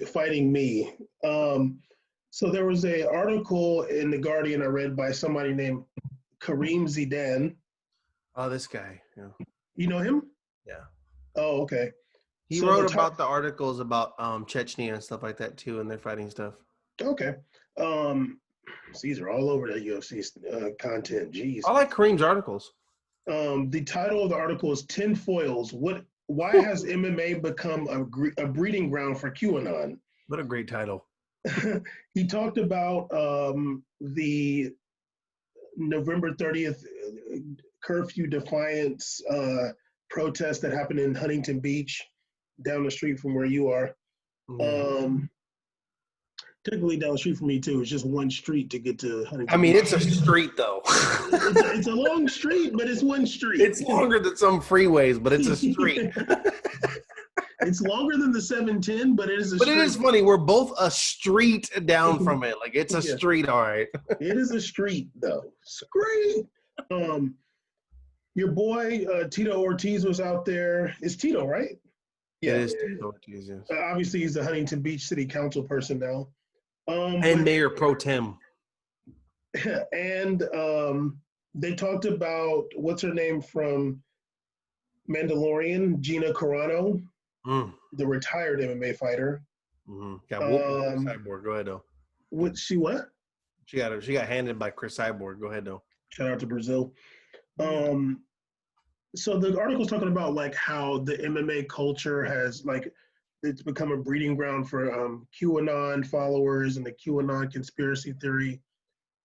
Fighting me. So there was a article in the Guardian I read by somebody named Kareem Zidane. Oh, this guy. Yeah. You know him? Yeah. Oh, okay. He So wrote about the articles about Chechnya and stuff like that too, and their fighting stuff. Okay. These are all over that UFC content. Jeez. I like Kareem's articles. The title of the article is 10 Foils. Why has MMA become a breeding ground for QAnon? What a great title. He talked about the November 30th curfew defiance protest that happened in Huntington Beach, down the street from where you are. Yeah. Typically down the street from me too. It's just one street to get to Huntington. I mean, Beach. it's a street though. it's a long street, but it's one street. It's longer than some freeways, but it's a street. It's longer than the 710, but it is a But street. it is funny. We're both a street down from it. Like it's a street, all right. It is a street though. Street. Your boy Tito Ortiz was out there. It's Tito, right? Yeah, it is Tito Ortiz, yes. Obviously, he's the Huntington Beach City Council person now. And Mayor Pro Tem. And they talked about what's her name from Mandalorian, Gina Carano, the retired MMA fighter. Mm-hmm. Got whooped by Chris Cyborg. Go ahead though. What? She got handed by Chris Cyborg. Go ahead though. Shout out to Brazil. Um, so the article's talking about like how the MMA culture has like it's become a breeding ground for QAnon followers and the QAnon conspiracy theory,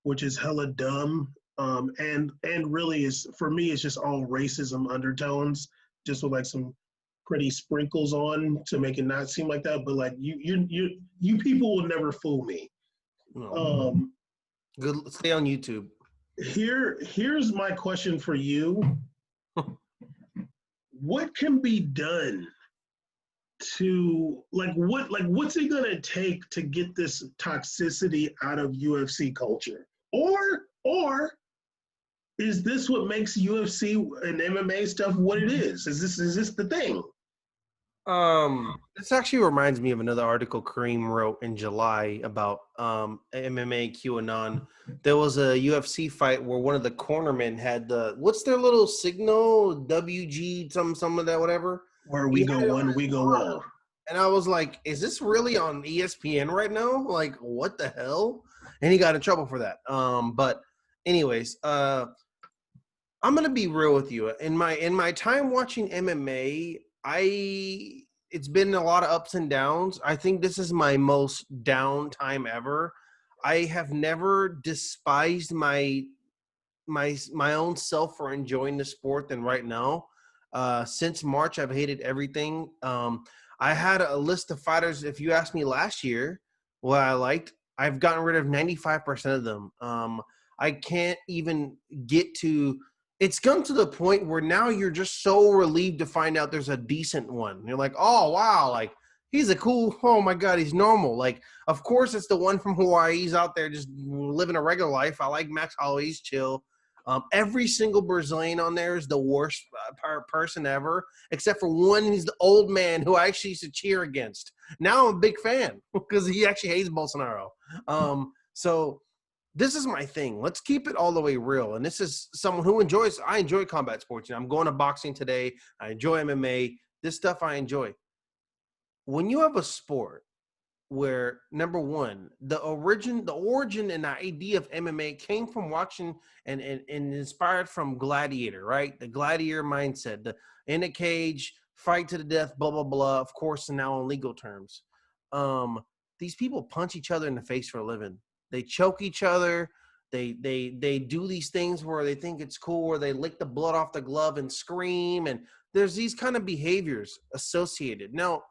which is hella dumb. And really is for me, it's just all racism undertones, just with like some pretty sprinkles on to make it not seem like that. But like you people will never fool me. No. Um, Good. Stay on YouTube. here's my question for you: what can be done to what's it gonna take to get this toxicity out of UFC culture? Or is this what makes UFC and MMA stuff what it is? Is this the thing? This actually reminds me of another article Kareem wrote in July about MMA QAnon. There was a UFC fight where one of the cornermen had the what's their little signal WG some of that whatever. Where He we had go it on one, his we go arm. all. And I was like, is this really on ESPN right now? Like, what the hell? And he got in trouble for that. But anyways, I'm gonna be real with you. In my time watching MMA, it's been a lot of ups and downs. I think this is my most down time ever. I have never despised my own self for enjoying the sport than right now. Since March, I've hated everything. I had a list of fighters. If you asked me last year what I liked, I've gotten rid of 95% of them. I can't even get to. It's come to the point where now you're just so relieved to find out there's a decent one. You're like, oh wow, like he's a cool. Oh my god, he's normal. Like, of course, it's the one from Hawaii. He's out there just living a regular life. I like Max Holloway. He's chill. Every single Brazilian on there is the worst person ever, except for one. He's the old man who I actually used to cheer against. Now I'm a big fan because he actually hates Bolsonaro. So this is my thing. Let's keep it all the way real. And this is someone who enjoys. I enjoy combat sports. I'm going to boxing today. I enjoy MMA. This stuff I enjoy. When you have a sport where number one, the origin and the idea of MMA came from watching and inspired from Gladiator, right? The Gladiator mindset, the in a cage, fight to the death, blah blah blah. Of course, and now in legal terms, um, these people punch each other in the face for a living. They choke each other. They do these things where they think it's cool, where they lick the blood off the glove and scream, and there's these kind of behaviors associated. Now,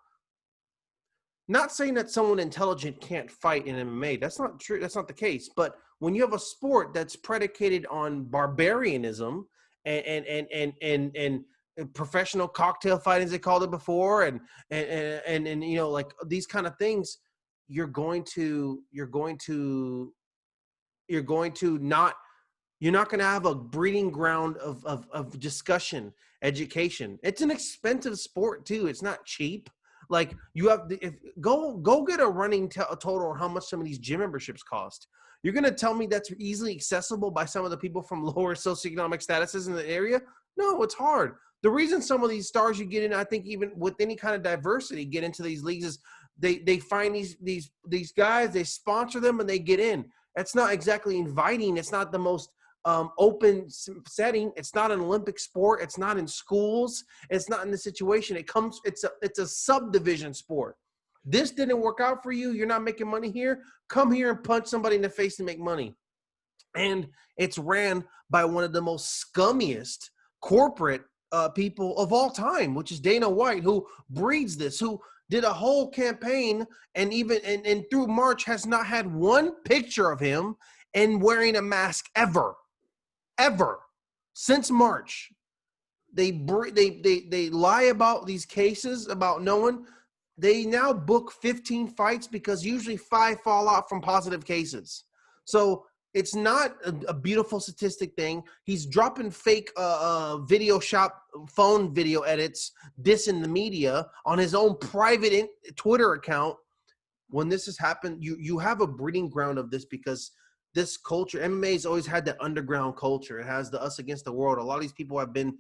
not saying that someone intelligent can't fight in MMA. That's not true. That's not the case. But when you have a sport that's predicated on barbarianism and professional cocktail fighting, as they called it before, and you know, like these kind of things, you're going to not you're not going to have a breeding ground of discussion, education. It's an expensive sport too. It's not cheap. Like you have, if go get a running total on how much some of these gym memberships cost. You're going to tell me that's easily accessible by some of the people from lower socioeconomic statuses in the area? No, it's hard. The reason some of these stars you get in, I think, even with any kind of diversity, get into these leagues is they find these guys, they sponsor them, and they get in. That's not exactly inviting. It's not the most open setting. It's not an Olympic sport. It's not in schools. It's not in the situation. It's a subdivision sport. This didn't work out for you. You're not making money here. Come here and punch somebody in the face and make money. And it's ran by one of the most scummiest corporate people of all time, which is Dana White, who breeds this, who did a whole campaign and even and through March has not had one picture of him and wearing a mask ever since March. They lie about these cases about no one. They now book 15 fights because usually 5 fall out from positive cases. So it's not a beautiful statistic thing. He's dropping fake video shop phone video edits, dissing the media on his own private Twitter account. When this has happened, you have a breeding ground of this because this culture, MMA has always had that underground culture. It has the us against the world. A lot of these people have been,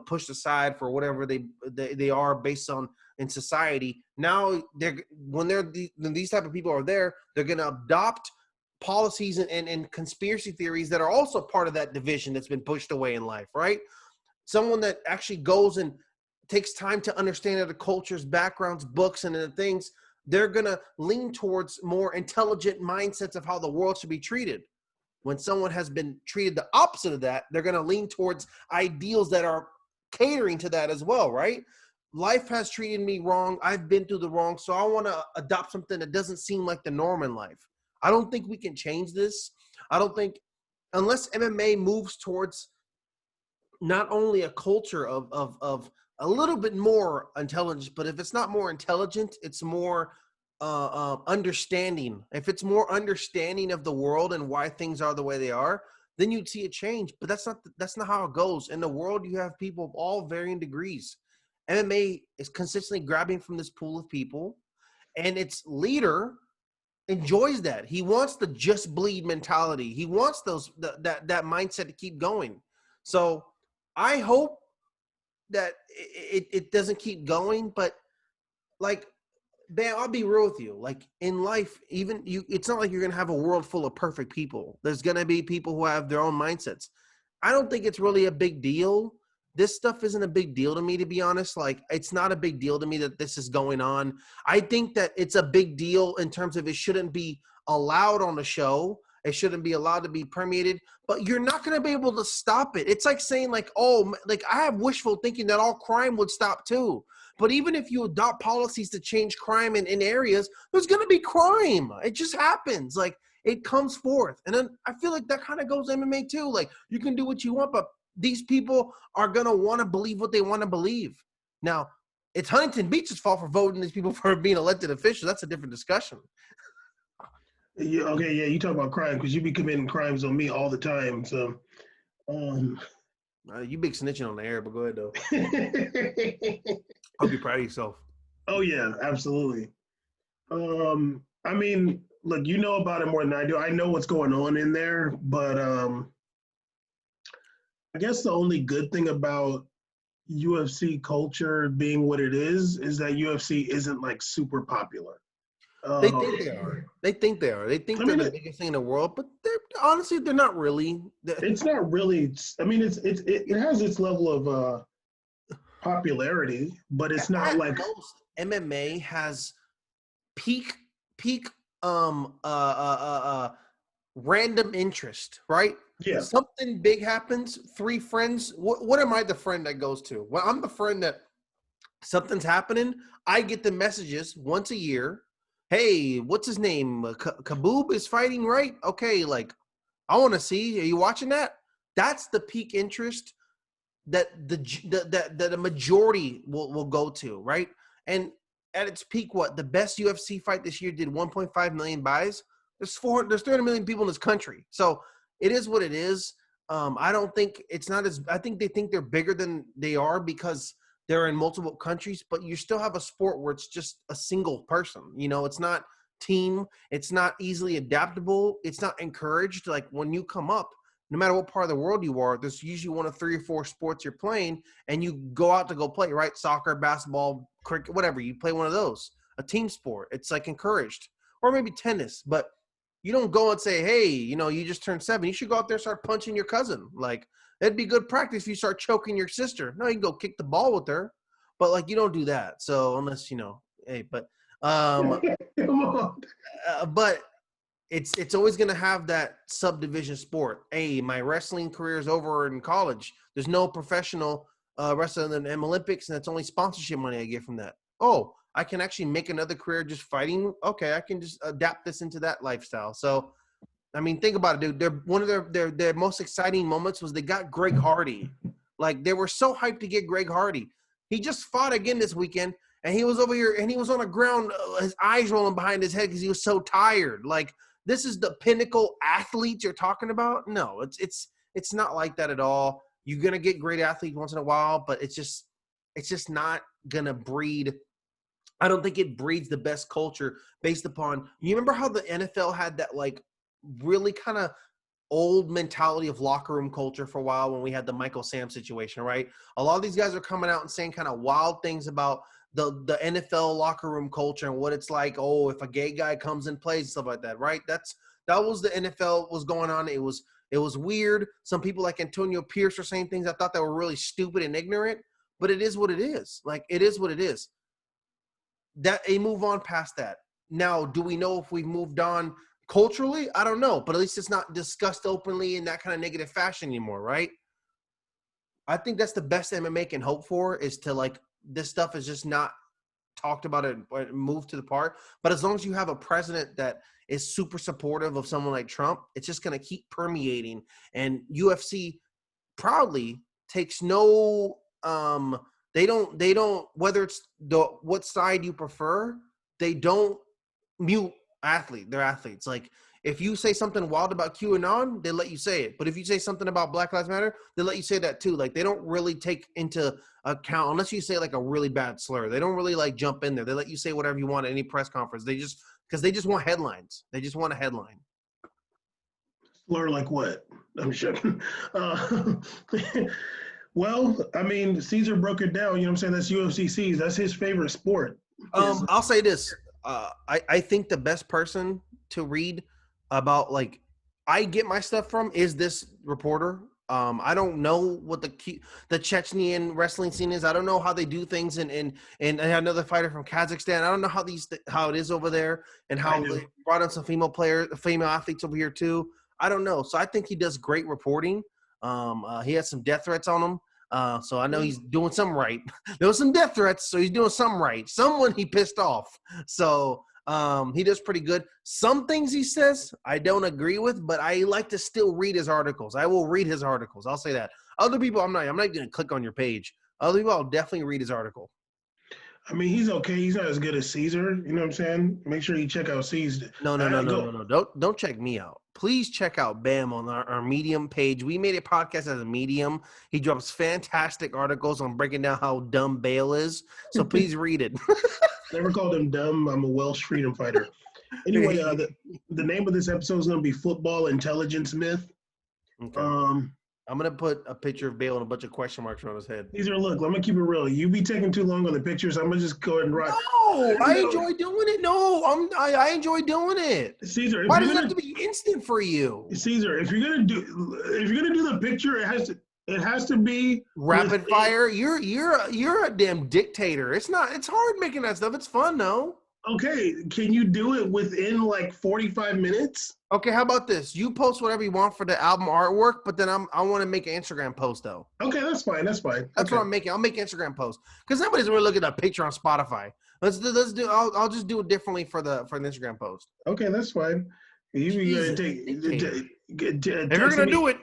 pushed aside for whatever they are based on in society. Now when these type of people are there, they're going to adopt policies and conspiracy theories that are also part of that division that's been pushed away in life, right? Someone that actually goes and takes time to understand other cultures, backgrounds, books, and the things, they're going to lean towards more intelligent mindsets of how the world should be treated. When someone has been treated the opposite of that, they're going to lean towards ideals that are catering to that as well, right? Life has treated me wrong. I've been through the wrong, so I want to adopt something that doesn't seem like the norm in life. I don't think we can change this. I don't think, unless MMA moves towards not only a culture of a little bit more intelligence, but if it's not more intelligent, it's more understanding. If it's more understanding of the world and why things are the way they are, then you'd see a change. But that's not how it goes. In the world, you have people of all varying degrees. MMA is consistently grabbing from this pool of people, and its leader enjoys that. He wants the just bleed mentality. He wants that mindset to keep going. So I hope that it doesn't keep going, but like, man, I'll be real with you. Like in life, even you, it's not like you're gonna have a world full of perfect people. There's gonna be people who have their own mindsets. I don't think it's really a big deal. This stuff isn't a big deal to me, to be honest. Like, it's not a big deal to me that this is going on. I think that it's a big deal in terms of it shouldn't be allowed on the show. It shouldn't be allowed to be permeated, but you're not going to be able to stop it. It's like saying like, oh, like I have wishful thinking that all crime would stop too. But even if you adopt policies to change crime in areas, there's going to be crime. It just happens. Like, it comes forth. And then I feel like that kind of goes MMA too. Like, you can do what you want, but these people are going to want to believe what they want to believe. Now, it's Huntington Beach's fault for voting these people for being elected officials. That's a different discussion. Yeah, okay, yeah, you talk about crime because you be committing crimes on me all the time. So, You big snitching on the air, but go ahead, though. Hope you're proud of yourself. oh yeah, absolutely. I mean, look, you know about it more than I do. I know what's going on in there, but I guess the only good thing about UFC culture being what it is that UFC isn't like super popular. They think they are. They think they are. They think I they're mean, the biggest thing in the world, but they're honestly, they're not really. it's not really. I mean, it has its level of popularity, but it's not At like most, MMA has peak peak um uh uh uh, uh random interest, right? yeah. Something big happens, three friends. What am I the friend that goes to? Well, I'm the friend that something's happening. I get the messages once a year. Hey, what's his name? Khabib is fighting, right? Okay, like, I want to see. Are you watching that? That's the peak interest that the majority will go to, right? And at its peak, what the best UFC fight this year did 1.5 million buys. There's 300 million people in this country, so it is what it is. I don't think it's not as. I think they think they're bigger than they are because they're in multiple countries. But you still have a sport where it's just a single person. You know, it's not team. It's not easily adaptable. It's not encouraged. Like when you come up, no matter what part of the world you are, there's usually one of 3 or 4 sports you're playing, and you go out to go play, right? Soccer, basketball, cricket, whatever. You play one of those, a team sport. It's like encouraged. Or maybe tennis, but you don't go and say, hey, you know, you just turned 7. You should go out there and start punching your cousin. Like, it'd be good practice if you start choking your sister. No, you can go kick the ball with her, but like, you don't do that. So unless, you know, hey, but, Come on. but it's always going to have that subdivision sport. Hey, my wrestling career is over in college. There's no professional wrestling in the Olympics, and it's only sponsorship money I get from that. Oh, I can actually make another career just fighting. Okay, I can just adapt this into that lifestyle. So, I mean, think about it, dude. They're one of their most exciting moments was they got Greg Hardy. Like, they were so hyped to get Greg Hardy. He just fought again this weekend, and he was over here, and he was on the ground, his eyes rolling behind his head because he was so tired. Like, this is the pinnacle athlete you're talking about? No, it's not like that at all. You're gonna get great athletes once in a while, but it's just not gonna breed. I don't think it breeds the best culture based upon. You remember how the NFL had that like really kind of old mentality of locker room culture for a while when we had the Michael Sam situation, right? A lot of these guys are coming out and saying kind of wild things about the NFL locker room culture and what it's like. Oh, if a gay guy comes and plays and stuff like that, right? That's That was the NFL was going on. It was weird. Some people like Antonio Pierce were saying things I thought that were really stupid and ignorant, but it is what it is. Like, it is what it is. That they move on past that. Now, do we know if we've moved on culturally? I don't know, but at least it's not discussed openly in that kind of negative fashion anymore, right? I think that's the best MMA can hope for, is to, like, this stuff is just not talked about it move to the part. But as long as you have a president that is super supportive of someone like Trump, it's just going to keep permeating. And UFC proudly takes no they don't whether it's what side you prefer, they don't mute they're athletes. Like, if you say something wild about QAnon, they let you say it. But if you say something about Black Lives Matter, they let you say that too. Like, they don't really take into account, unless you say like a really bad slur. They don't really like jump in there. They let you say whatever you want at any press conference. Because they just want headlines. They just want a headline. Slur like what? I'm sure. Well, I mean, Caesar broke it down. You know what I'm saying? That's UFC's. That's his favorite sport. I'll say this. I think the best person to read about, like, I get my stuff from is this reporter. I don't know what the Chechenian wrestling scene is. I don't know how they do things and another fighter from Kazakhstan. I don't know how it is over there, and how they brought in some female athletes over here too. I don't know. So I think he does great reporting. He has some death threats on him. So I know he's doing something right. There was some death threats, so he's doing something right. Someone he pissed off. So he does pretty good. Some things he says I don't agree with, but I like to still read his articles. I will read his articles. I'll say that. Other people, I'm not going to click on your page. Other people, I'll definitely read his article. I mean, he's okay. He's not as good as Caesar. You know what I'm saying? Make sure you check out Caesar. No. Don't check me out. Please check out Bam on our Medium page. We made a podcast as a Medium. He drops fantastic articles on breaking down how dumb Bale is. So please read it. Never called him dumb. I'm a Welsh freedom fighter. Anyway, the name of this episode is going to be Football Intelligence Myth. Okay. I'm going to put a picture of Bale and a bunch of question marks around his head. Caesar, look, let me keep it real. You be taking too long on the pictures. I'm going to just go ahead and rock. No, I enjoy doing it. No, I enjoy doing it. Caesar, why does it have to be instant for you? Caesar, if you're gonna do the picture, it has to be rapid fire. You're a damn dictator. It's hard making that stuff. It's fun though. Okay, can you do it within like 45 minutes? Okay, how about this? You post whatever you want for the album artwork, but then I want to make an Instagram post though. Okay, that's fine. That's what I'm making. I'll make an Instagram post because nobody's really looking at a picture on Spotify. Let's do. I'll just do it differently for the Instagram post. Okay, that's fine. If you're gonna do it,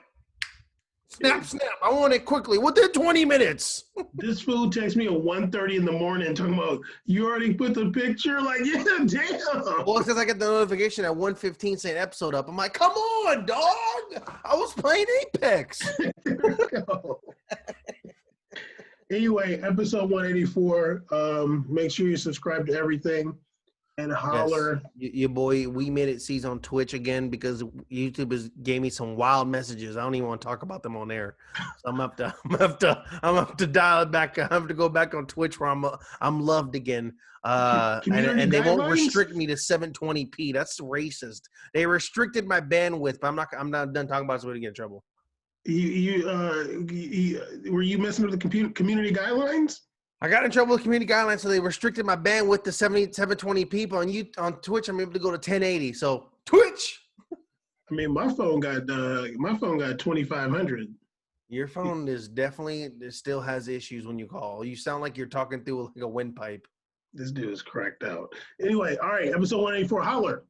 snap. I want it quickly within 20 minutes. This fool texts me at 1:30 in the morning talking about you already put the picture. Like, yeah, damn. Well, it's because I get the notification at 1:15 saying episode up. I'm like, come on, dog. I was playing Apex. Anyway, episode 184. Make sure you subscribe to everything and holler. Yes. Your boy, We Made It sees on Twitch again because YouTube gave me some wild messages. I don't even want to talk about them on air. So I'm up to dial it back. I have to go back on Twitch where I'm loved again. And they won't restrict me to 720p. That's racist. They restricted my bandwidth, but I'm not done talking about it, so we get in trouble. Were you messing with the community guidelines? I got in trouble with community guidelines, so they restricted my bandwidth to 720 people. On Twitch, I'm able to go to 1080. So Twitch. I mean, my phone got 2500. Your phone still has issues when you call. You sound like you're talking through like a windpipe. This dude is cracked out. Anyway, all right, episode 184. Holler.